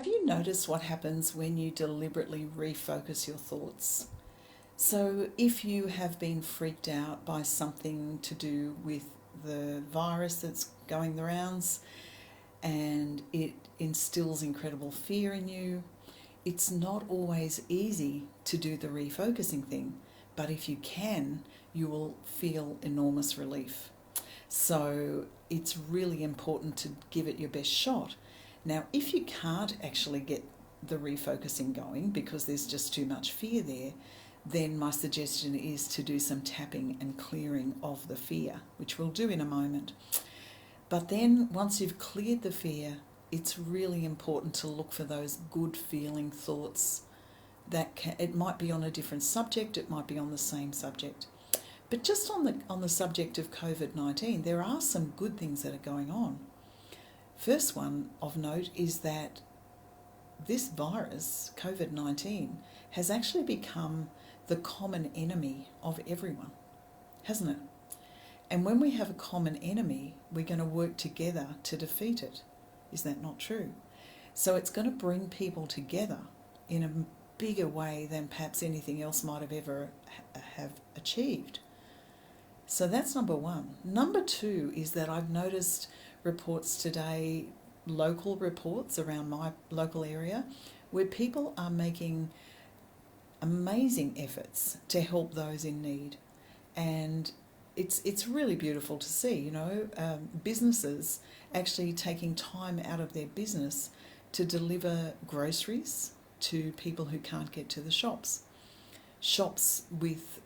Have you noticed what happens when you deliberately refocus your thoughts? So, if you have been freaked out by something to do with the virus that's going the rounds and it instills incredible fear in you, it's not always easy to do the refocusing thing, but if you can, you will feel enormous relief. So it's really important to give it your best shot. Now, if you can't actually get the refocusing going because there's just too much fear there, then my suggestion is to do some tapping and clearing of the fear, which we'll do in a moment. But then once you've cleared the fear, it's really important to look for those good feeling thoughts it might be on a different subject, it might be on the same subject. But just on the subject of COVID-19, there are some good things that are going on. First one of note is that this virus, COVID-19, has actually become the common enemy of everyone, hasn't it? And when we have a common enemy, we're going to work together to defeat it. Is that not true? So it's going to bring people together in a bigger way than perhaps anything else might have ever have achieved. So that's number one. Number two is that I've noticed reports today, local reports around my local area, where people are making amazing efforts to help those in need. And it's really beautiful to see, businesses actually taking time out of their business to deliver groceries to people who can't get to the shops. Shops with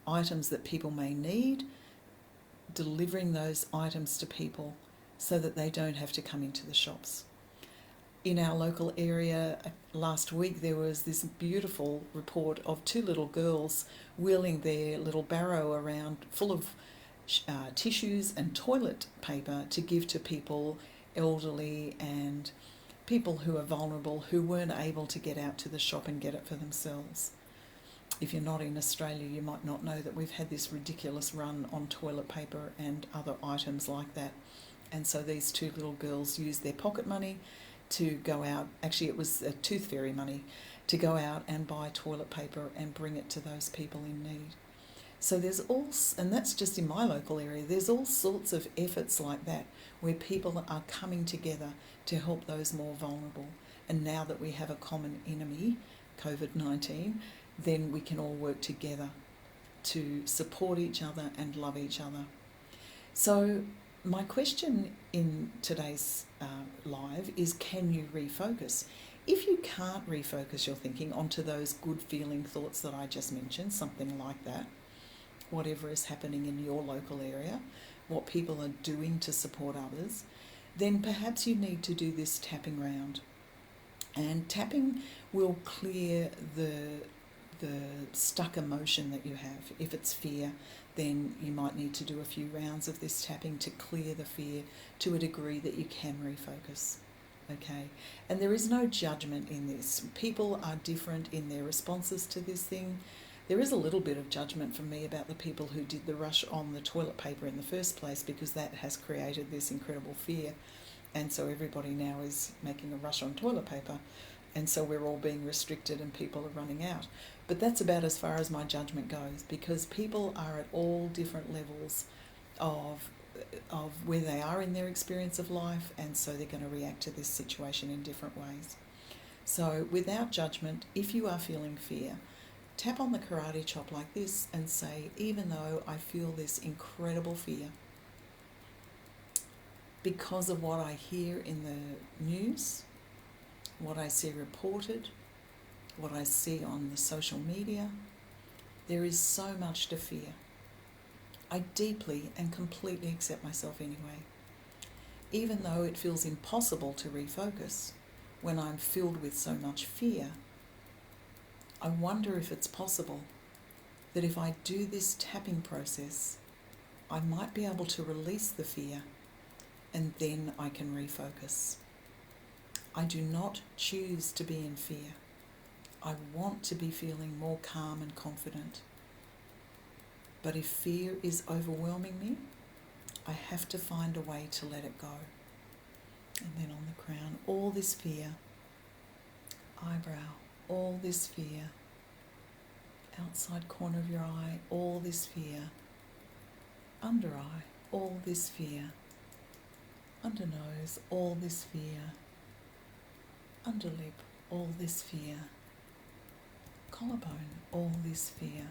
items that people may need, delivering those items to people so that they don't have to come into the shops. In our local area last week, there was this beautiful report of two little girls wheeling their little barrow around full of tissues and toilet paper to give to people, elderly and people who are vulnerable, who weren't able to get out to the shop and get it for themselves. If you're not in Australia, you might not know that we've had this ridiculous run on toilet paper and other items like that. And so these two little girls used their pocket money to go out, actually it was tooth fairy money, to go out and buy toilet paper and bring it to those people in need. So and that's just in my local area, there's all sorts of efforts like that where people are coming together to help those more vulnerable. And now that we have a common enemy, COVID-19, then we can all work together to support each other and love each other. So my question in today's live is, can you refocus? If you can't refocus your thinking onto those good feeling thoughts that I just mentioned, something like that, whatever is happening in your local area, what people are doing to support others, then perhaps you need to do this tapping round. And tapping will clear the stuck emotion that you have. If it's fear, then you might need to do a few rounds of this tapping to clear the fear to a degree that you can refocus. Okay? And there is no judgment in this. People are different in their responses to this thing. There is a little bit of judgment from me about the people who did the rush on the toilet paper in the first place, because that has created this incredible fear. And so everybody now is making a rush on toilet paper. And so we're all being restricted and people are running out. But that's about as far as my judgment goes, because people are at all different levels of where they are in their experience of life, and so they're going to react to this situation in different ways. So without judgment, if you are feeling fear, tap on the karate chop like this and say, even though I feel this incredible fear, because of what I hear in the news, what I see reported, what I see on the social media, there is so much to fear. I deeply and completely accept myself anyway. Even though it feels impossible to refocus when I'm filled with so much fear, I wonder if it's possible that if I do this tapping process, I might be able to release the fear and then I can refocus. I do not choose to be in fear. I want to be feeling more calm and confident. But if fear is overwhelming me, I have to find a way to let it go. And then on the crown, all this fear, eyebrow, all this fear. Outside corner of your eye, all this fear. Under eye, all this fear. Under nose, all this fear. Under lip, all this fear. Collarbone, all this fear.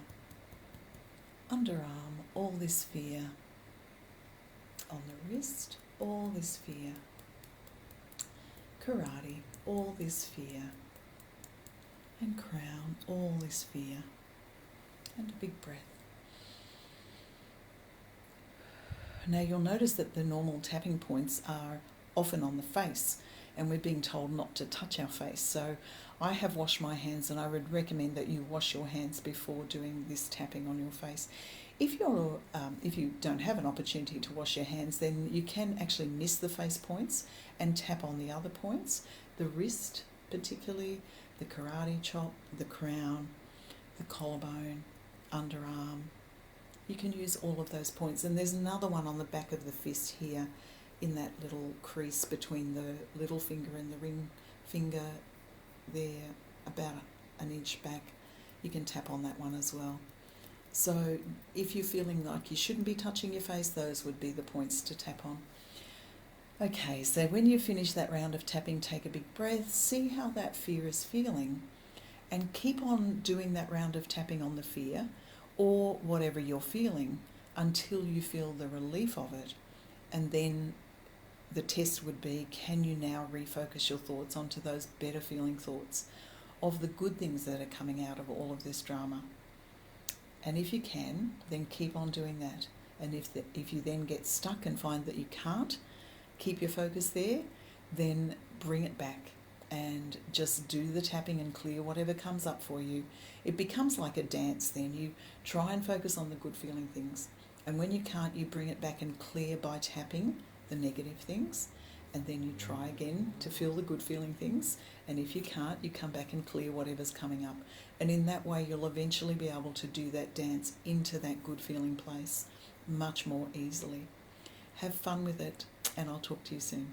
Underarm, all this fear. On the wrist, all this fear. Karate, all this fear. And crown, all this fear. And a big breath. Now you'll notice that the normal tapping points are often on the face, and we're being told not to touch our face. So I have washed my hands, and I would recommend that you wash your hands before doing this tapping on your face. If you don't have an opportunity to wash your hands, then you can actually miss the face points and tap on the other points. The wrist particularly, the karate chop, the crown, the collarbone, underarm. You can use all of those points. And there's another one on the back of the fist here in that little crease between the little finger and the ring finger there, about an inch back. You can tap on that one as well. So if you're feeling like you shouldn't be touching your face, those would be the points to tap on. Okay, so when you finish that round of tapping, take a big breath, see how that fear is feeling, and keep on doing that round of tapping on the fear or whatever you're feeling until you feel the relief of it. And then the test would be, can you now refocus your thoughts onto those better feeling thoughts of the good things that are coming out of all of this drama? And if you can, then keep on doing that. And if you then get stuck and find that you can't keep your focus there, then bring it back and just do the tapping and clear whatever comes up for you. It becomes like a dance then. You try and focus on the good feeling things. And when you can't, you bring it back and clear by tapping the negative things. And then you try again to feel the good feeling things. And if you can't, you come back and clear whatever's coming up. And in that way, you'll eventually be able to do that dance into that good feeling place much more easily. Have fun with it, and I'll talk to you soon.